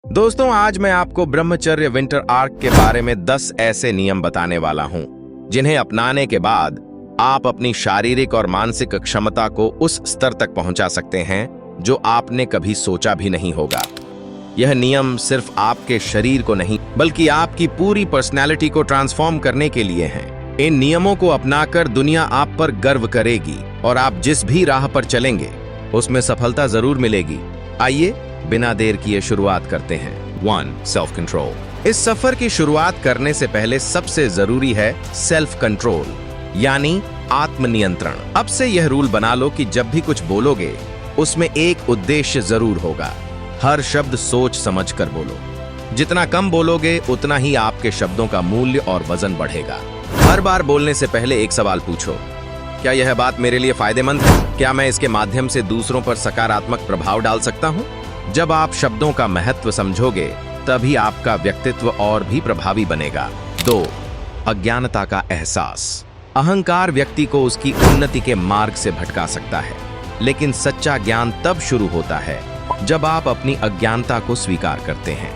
दोस्तों, आज मैं आपको ब्रह्मचर्य विंटर आर्क के बारे में 10 ऐसे नियम बताने वाला हूं जिन्हें अपनाने के बाद आप अपनी शारीरिक और मानसिक क्षमता को उस स्तर तक पहुंचा सकते हैं जो आपने कभी सोचा भी नहीं होगा। यह नियम सिर्फ आपके शरीर को नहीं बल्कि आपकी पूरी पर्सनैलिटी को ट्रांसफॉर्म करने के लिए हैं। इन नियमों को अपनाकर दुनिया आप पर गर्व करेगी और आप जिस भी राह पर चलेंगे उसमें सफलता जरूर मिलेगी। आइए बिना देर किए शुरुआत करते हैं। 1. Self control. इस सफर की शुरुआत करने से पहले सबसे जरूरी है सेल्फ कंट्रोल, यानी आत्मनियंत्रण। अब से यह रूल बना लो कि जब भी कुछ बोलोगे उसमें एक उद्देश्य जरूर होगा। हर शब्द सोच समझ कर बोलो। जितना कम बोलोगे उतना ही आपके शब्दों का मूल्य और वजन बढ़ेगा। हर बार बोलने से पहले एक सवाल पूछो, क्या यह बात मेरे लिए फायदेमंद है? क्या मैं इसके माध्यम से दूसरों पर सकारात्मक प्रभाव डाल सकता हूँ? जब आप शब्दों का महत्व समझोगे तभी आपका व्यक्तित्व और भी प्रभावी बनेगा। 2. अज्ञानता का एहसास। अहंकार व्यक्ति को उसकी उन्नति के मार्ग से भटका सकता है, लेकिन सच्चा ज्ञान तब शुरू होता है जब आप अपनी अज्ञानता को स्वीकार करते हैं।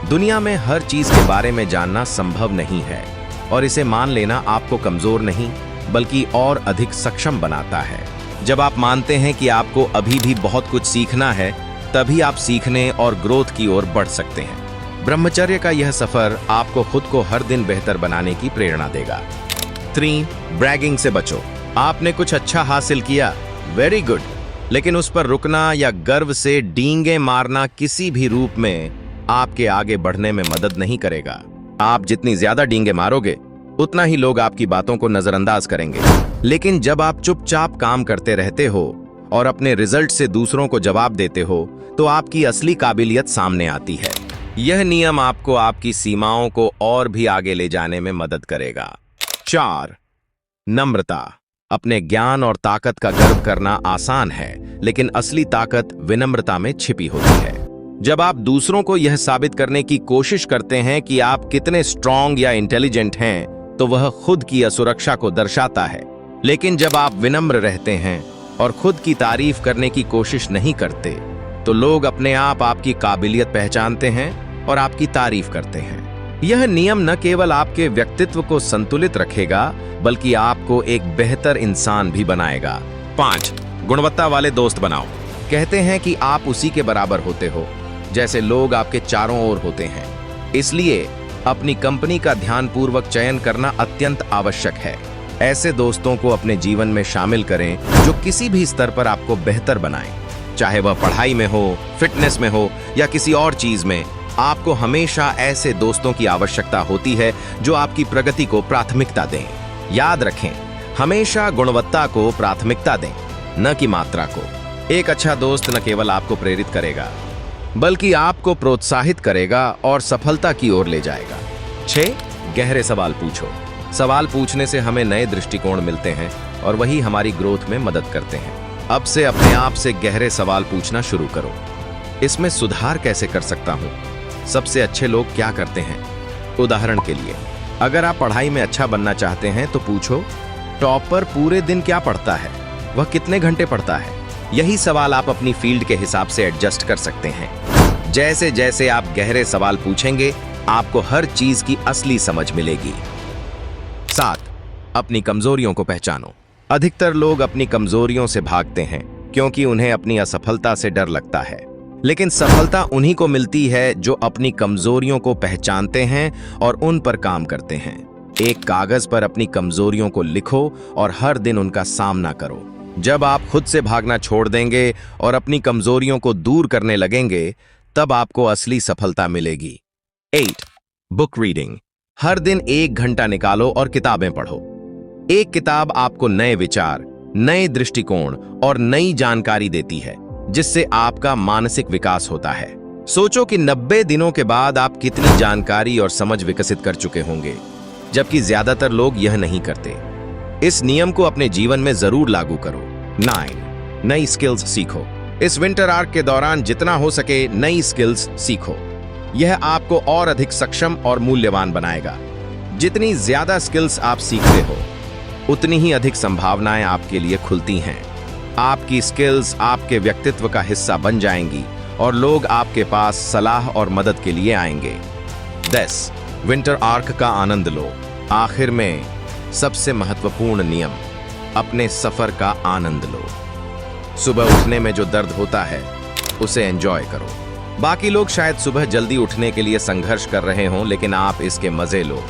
दुनिया में हर चीज के बारे में जानना संभव नहीं है और इसे मान लेना आपको कमजोर नहीं बल्कि और अधिक सक्षम बनाता है। जब आप मानते हैं कि आपको अभी भी बहुत कुछ सीखना है, तभी आप सीखने और ग्रोथ की ओर बढ़ सकते हैं। ब्रह्मचर्य का यह सफर आपको खुद को हर दिन बेहतर बनाने की प्रेरणा देगा। 3. ब्रैगिंग से बचो। आपने कुछ अच्छा हासिल किया, वेरी गुड, लेकिन उस पर रुकना या गर्व से डींगे मारना किसी भी रूप में आपके आगे बढ़ने में मदद नहीं करेगा। आप जितनी ज्यादा डींगे मारोगे उतना ही लोग आपकी बातों को नजरअंदाज करेंगे। लेकिन जब आप चुपचाप काम करते रहते हो और अपने रिजल्ट से दूसरों को जवाब देते हो तो आपकी असली काबिलियत सामने आती है। यह नियम आपको आपकी सीमाओं को और भी आगे ले जाने में मदद करेगा। 4. नम्रता। अपने ज्ञान और ताकत का गर्व करना आसान है, लेकिन असली ताकत विनम्रता में छिपी होती है। जब आप दूसरों को यह साबित करने की कोशिश करते हैं कि आप कितने स्ट्रांग या इंटेलिजेंट हैं, तो वह खुद की असुरक्षा को दर्शाता है। लेकिन जब आप विनम्र रहते हैं और खुद की तारीफ करने की कोशिश नहीं करते, तो लोग अपने आप आपकी काबिलियत पहचानते हैं और आपकी तारीफ करते हैं। यह नियम न केवल आपके व्यक्तित्व को संतुलित रखेगा बल्कि आपको एक बेहतर इंसान भी बनाएगा। 5. गुणवत्ता वाले दोस्त बनाओ। कहते हैं कि आप उसी के बराबर होते हो जैसे लोग आपके चारों ओर होते हैं। इसलिए अपनी कंपनी का ध्यानपूर्वक चयन करना अत्यंत आवश्यक है। ऐसे दोस्तों को अपने जीवन में शामिल करें जो किसी भी स्तर पर आपको बेहतर बनाएं, चाहे वह पढ़ाई में हो, फिटनेस में हो या किसी और चीज में। आपको हमेशा ऐसे दोस्तों की आवश्यकता होती है जो आपकी प्रगति को प्राथमिकता दें। याद रखें, हमेशा गुणवत्ता को प्राथमिकता दें, न कि मात्रा को। एक अच्छा दोस्त न केवल आपको प्रेरित करेगा बल्कि आपको प्रोत्साहित करेगा और सफलता की ओर ले जाएगा। 6. गहरे सवाल पूछो। सवाल पूछने से हमें नए दृष्टिकोण मिलते हैं और वही हमारी ग्रोथ में मदद करते हैं। अब से अपने आप से गहरे सवाल पूछना शुरू करो। इसमें सुधार कैसे कर सकता हूँ? सबसे अच्छे लोग क्या करते हैं? उदाहरण के लिए, अगर आप पढ़ाई में अच्छा बनना चाहते हैं तो पूछो, टॉपर पूरे दिन क्या पढ़ता है? वह कितने घंटे पढ़ता है? यही सवाल आप अपनी फील्ड के हिसाब से एडजस्ट कर सकते हैं। जैसे जैसे आप गहरे सवाल पूछेंगे, आपको हर चीज की असली समझ मिलेगी। 7. अपनी कमजोरियों को पहचानो। अधिकतर लोग अपनी कमजोरियों से भागते हैं क्योंकि उन्हें अपनी असफलता से डर लगता है, लेकिन सफलता उन्हीं को मिलती है जो अपनी कमजोरियों को पहचानते हैं और उन पर काम करते हैं। एक कागज पर अपनी कमजोरियों को लिखो और हर दिन उनका सामना करो। जब आप खुद से भागना छोड़ देंगे और अपनी कमजोरियों को दूर करने लगेंगे, तब आपको असली सफलता मिलेगी। 8. Book reading. हर दिन 1 घंटा निकालो और किताबें पढ़ो। एक किताब आपको नए विचार, नए दृष्टिकोण और नई जानकारी देती है, जिससे आपका मानसिक विकास होता है। सोचो कि 90 दिनों के बाद आप कितनी जानकारी और समझ विकसित कर चुके होंगे, जबकि ज्यादातर लोग यह नहीं करते। इस नियम को अपने जीवन में जरूर लागू करो। 9. नई स्किल्स सीखो। इस विंटर आर्क के दौरान जितना हो सके नई स्किल्स सीखो। यह आपको और अधिक सक्षम और मूल्यवान बनाएगा। जितनी ज्यादा स्किल्स आप सीखते हो, उतनी ही अधिक संभावनाएं आपके लिए खुलती हैं। आपकी स्किल्स आपके व्यक्तित्व का हिस्सा बन जाएंगी और लोग आपके पास सलाह और मदद के लिए आएंगे। 10. विंटर आर्क का आनंद लो। आखिर में सबसे महत्वपूर्ण नियम, अपने सफर का आनंद लो। सुबह उठने में जो दर्द होता है उसे एंजॉय करो। बाकी लोग शायद सुबह जल्दी उठने के लिए संघर्ष कर रहे हों, लेकिन आप इसके मजे लो।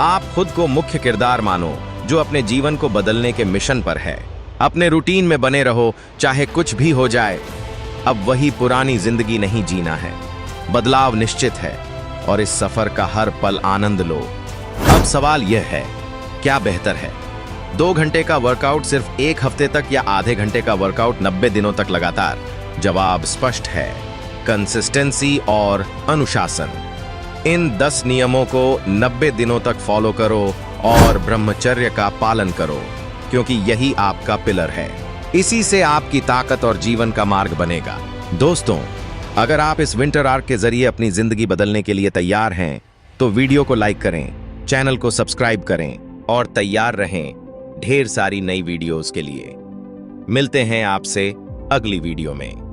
आप खुद को मुख्य किरदार मानो जो अपने जीवन को बदलने के मिशन पर है। अपने रूटीन में बने रहो, चाहे कुछ भी हो जाए। अब वही पुरानी जिंदगी नहीं जीना है, बदलाव निश्चित है और इस सफर का हर पल आनंद लो। अब सवाल यह है, क्या बेहतर है, 2 घंटे का वर्कआउट सिर्फ 1 हफ्ते तक या आधे घंटे का वर्कआउट 90 दिनों तक लगातार? जवाब स्पष्ट है, कंसिस्टेंसी और अनुशासन। इन 10 नियमों को 90 दिनों तक फॉलो करो और ब्रह्मचर्य का पालन करो, क्योंकि यही आपका पिलर है। इसी से आपकी ताकत और जीवन का मार्ग बनेगा। दोस्तों, अगर आप इस विंटर आर्क के जरिए अपनी जिंदगी बदलने के लिए तैयार हैं, तो वीडियो को लाइक करें, चैनल को सब्सक्राइब करें और तैयार रहें ढेर सारी नई वीडियोस के लिए। मिलते हैं आपसे अगली वीडियो में।